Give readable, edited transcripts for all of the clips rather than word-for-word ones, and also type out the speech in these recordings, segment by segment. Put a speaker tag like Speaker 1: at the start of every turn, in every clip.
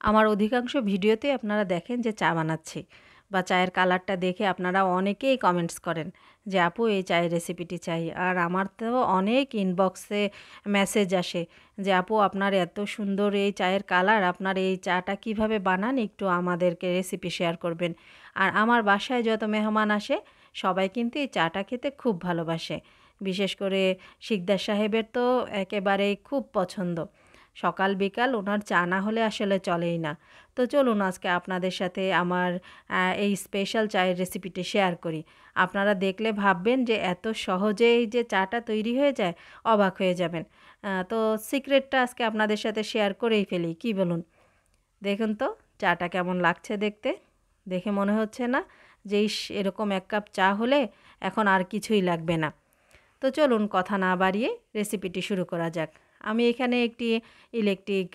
Speaker 1: আমার অধিকাংশ ভিডিওতে আপনারা দেখেন যে চা বানাচ্ছি বা চায়ের কালারটা দেখে আপনারা অনেকেই কমেন্টস করেন যে আপু এই চায়ের রেসিপিটি চাই। আর আমার তো অনেক ইনবক্সে মেসেজ আসে যে আপু আপনার এত সুন্দর এই চায়ের কালার, আপনার এই চাটা কিভাবে বানান একটু আমাদেরকে রেসিপি শেয়ার করবেন। আর আমার বাসায় যত মেহমান আসে সবাই কিন্তু এই চাটা খেতে খুব ভালোবাসে। বিশেষ করে শিকদার সাহেবের তো একেবারেই খুব পছন্দ। সকাল বিকাল ওনার চা না হলে আসলে চলেই না। তো চলুন আজকে আপনাদের সাথে আমার এই স্পেশাল চায়ের রেসিপিটি শেয়ার করি। আপনারা দেখলে ভাববেন যে এত সহজেই যে চাটা তৈরি হয়ে যায়, অবাক হয়ে যাবেন। তো সিক্রেটটা আজকে আপনাদের সাথে শেয়ার করেই ফেলি, কী বলুন? দেখুন তো চাটা কেমন লাগছে দেখতে। দেখে মনে হচ্ছে না যে ইস, এরকম ১ কাপ চা হলে এখন আর কিছুই লাগবে না। তো চলুন কথা না বাড়িয়ে রেসিপিটি শুরু করা যাক। আমি এখানে একটি ইলেকট্রিক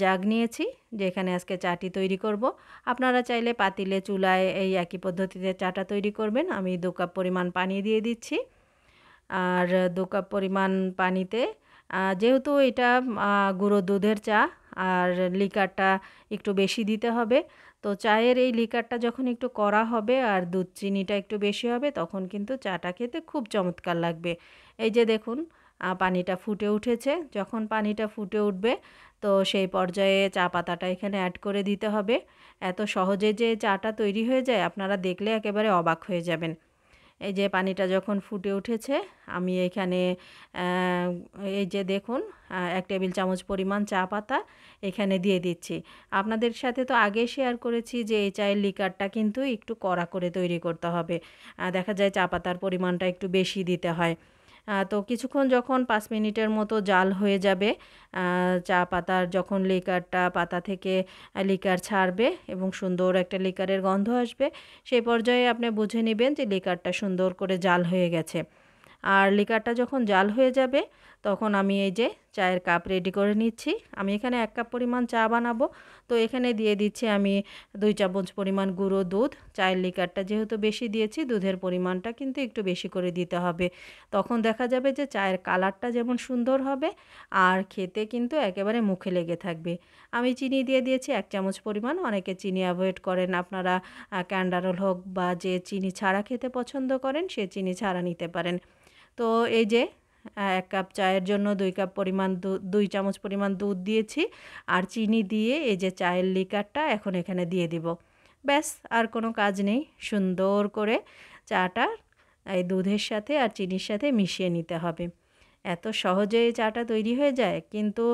Speaker 1: জাগ নিয়েছি, যেখানে আজকে চাটি তৈরি করব। আপনারা চাইলে পাতিলে, চুলায় এই একই পদ্ধতিতে চাটা তৈরি করবেন। আমি ২ কাপ পরিমাণ পানি দিয়ে দিচ্ছি। আর ২ কাপ পরিমাণ পানিতে যেহেতু এটা গুঁড়ো দুধের চা, আর লিকারটা একটু বেশি দিতে হবে। তো চায়ের এই লিকারটা যখন একটু কড়া হবে আর দুধ চিনিটা একটু বেশি হবে, তখন কিন্তু চাটা খেতে খুব চমৎকার লাগবে। এই যে দেখুন পানিটা ফুটে উঠেছে। যখন পানিটা ফুটে উঠবে তো সেই পর্যায়ে চা পাতাটা এখানে অ্যাড করে দিতে হবে। এত সহজে যে চাটা তৈরি হয়ে যায় আপনারা দেখলে একেবারে অবাক হয়ে যাবেন। এই যে পানিটা যখন ফুটে উঠেছে, আমি এখানে এই যে দেখুন ১ টেবিল চামচ পরিমাণ চা পাতা এখানে দিয়ে দিচ্ছি। আপনাদের সাথে তো আগেই শেয়ার করেছি যে এই চায়ের লিকারটা কিন্তু একটু কড়া করে তৈরি করতে হবে। দেখা যায় চা পাতার পরিমাণটা একটু বেশি দিতে হয়। তো কিছুক্ষণ যখন ৫ মিনিটের মতো জাল হয়ে যাবে, চা পাতার যখন লিকারটা পাতা থেকে লিকার ছাড়বে এবং সুন্দর একটা লিকারের গন্ধ আসবে, সেই পর্যায়ে আপনি বুঝে নেবেন যে লিকারটা সুন্দর করে জাল হয়ে গেছে। আর লিকারটা যখন জাল হয়ে যাবে তখন আমি এই যে চায়ের কাপ রেডি করে নিচ্ছি। আমি এখানে ১ কাপ পরিমাণ চা বানাবো। তো এখানে দিয়ে দিচ্ছি আমি ২ চামচ পরিমাণ গুঁড়ো দুধ। চায়ের লিকারটা যেহেতু বেশি দিয়েছি, দুধের পরিমাণটা কিন্তু একটু বেশি করে দিতে হবে। তখন দেখা যাবে যে চায়ের কালারটা যেমন সুন্দর হবে আর খেতে কিন্তু একেবারে মুখে লেগে থাকবে। আমি চিনি দিয়ে দিয়েছি ১ চামচ পরিমাণ। অনেকে চিনি অ্যাভয়েড করেন। আপনারা ক্যান্ডারল হোক বা যে চিনি ছাড়া খেতে পছন্দ করেন সে চিনি ছাড়া নিতে পারেন। তো এই যে ১ কাপ চায়ের জন্য ২ কাপ পরিমাণ ২ চামচ পরিমাণ দুধ দিয়েছি। আর চিনি দিয়ে এই যে চায়ের লিকারটা এখন এখানে দিয়ে দিব। ব্যাস, আর কোনো কাজ নেই। সুন্দর করে চাটা এই দুধের সাথে আর চিনির সাথে মিশিয়ে নিতে হবে। এত সহজে এই চাটা তৈরি হয়ে যায়। কিন্তু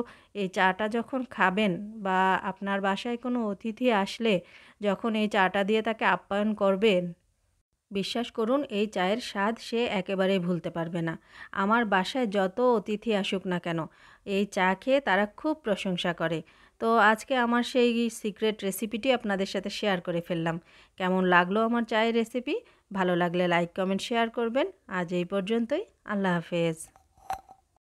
Speaker 1: এই চাটা যখন খাবেন বা আপনার বাসায় কোনো অতিথি আসলে যখন এই চাটা দিয়ে তাকে আপ্যায়ন করবেন, বিশ্বাস করুন এই চায়ের স্বাদ সে একেবারেই ভুলতে পারবে না। আমার বাসায় যত অতিথি আসুক না কেন, এই চা খেয়ে তারা খুব প্রশংসা করে। তো আজকে আমার সেই সিক্রেট রেসিপিটি আপনাদের সাথে শেয়ার করে ফেললাম। কেমন লাগলো আমার চায়ের রেসিপি? ভালো লাগলে লাইক, কমেন্ট, শেয়ার করবেন। আজ এই পর্যন্তই। আল্লাহ হাফেজ।